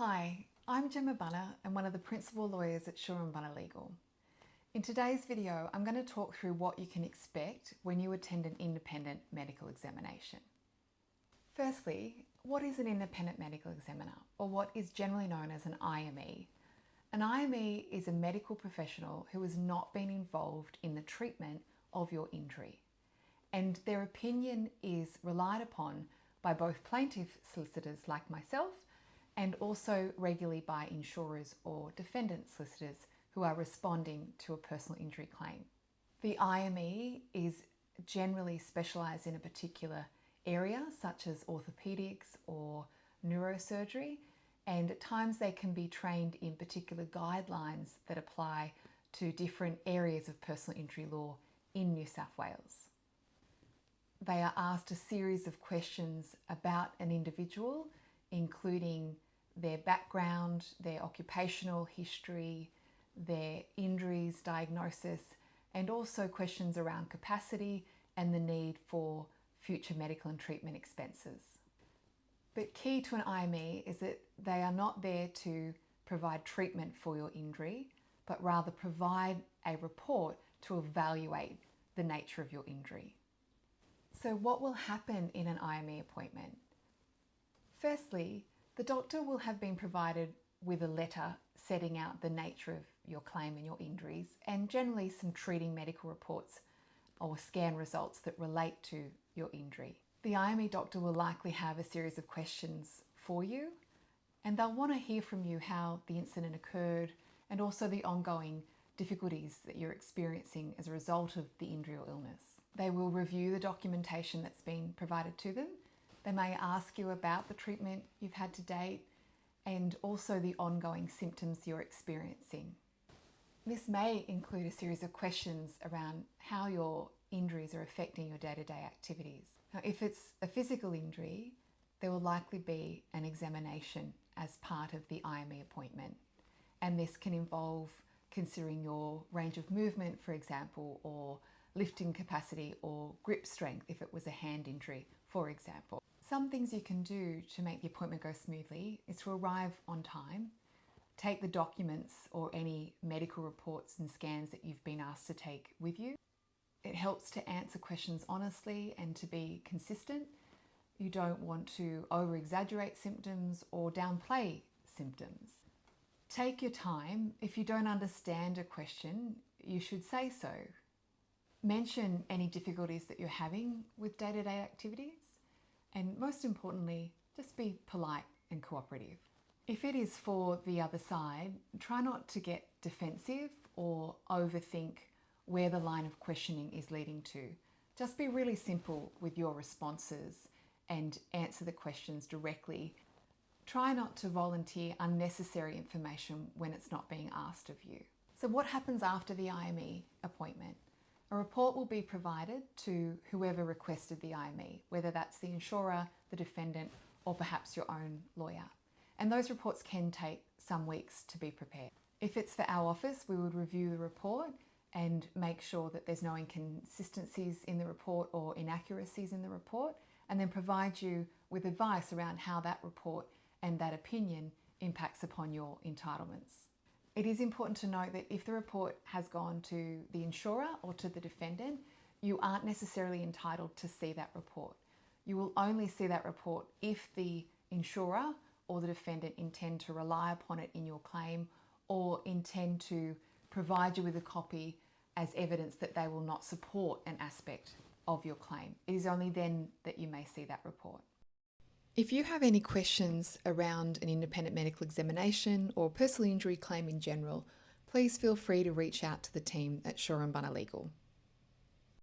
Hi, I'm Gemma Bunner and one of the principal lawyers at Shaw & Bunner Legal. In today's video, I'm going to talk through what you can expect when you attend an independent medical examination. Firstly, what is an independent medical examiner, or what is generally known as an IME? An IME is a medical professional who has not been involved in the treatment of your injury, and their opinion is relied upon by both plaintiff solicitors like myself and also regularly by insurers or defendant solicitors who are responding to a personal injury claim. The IME is generally specialised in a particular area, such as orthopaedics or neurosurgery, and at times they can be trained in particular guidelines that apply to different areas of personal injury law in New South Wales. They are asked a series of questions about an individual, including their background, their occupational history, their injuries, diagnosis, and also questions around capacity and the need for future medical and treatment expenses. But key to an IME is that they are not there to provide treatment for your injury, but rather provide a report to evaluate the nature of your injury. So what will happen in an IME appointment? Firstly, the doctor will have been provided with a letter setting out the nature of your claim and your injuries, and generally some treating medical reports or scan results that relate to your injury. The IME doctor will likely have a series of questions for you, and they'll want to hear from you how the incident occurred and also the ongoing difficulties that you're experiencing as a result of the injury or illness. They will review the documentation that's been provided to them. They may ask you about the treatment you've had to date and also the ongoing symptoms you're experiencing. This may include a series of questions around how your injuries are affecting your day-to-day activities. Now, if it's a physical injury, there will likely be an examination as part of the IME appointment, and this can involve considering your range of movement, for example, or lifting capacity or grip strength if it was a hand injury, for example. Some things you can do to make the appointment go smoothly is to arrive on time, take the documents or any medical reports and scans that you've been asked to take with you. It helps to answer questions honestly and to be consistent. You don't want to over-exaggerate symptoms or downplay symptoms. Take your time. If you don't understand a question, you should say so. Mention any difficulties that you're having with day-to-day activities, and most importantly, just be polite and cooperative. If it is for the other side, try not to get defensive or overthink where the line of questioning is leading to. Just be really simple with your responses and answer the questions directly. Try not to volunteer unnecessary information when it's not being asked of you. So what happens after the IME appointment? A report will be provided to whoever requested the IME, whether that's the insurer, the defendant, or perhaps your own lawyer. And those reports can take some weeks to be prepared. If it's for our office, we would review the report and make sure that there's no inconsistencies in the report or inaccuracies in the report, and then provide you with advice around how that report and that opinion impacts upon your entitlements. It is important to note that if the report has gone to the insurer or to the defendant, you aren't necessarily entitled to see that report. You will only see that report if the insurer or the defendant intend to rely upon it in your claim or intend to provide you with a copy as evidence that they will not support an aspect of your claim. It is only then that you may see that report. If you have any questions around an independent medical examination or personal injury claim in general, please feel free to reach out to the team at Shaw & Bunner Legal.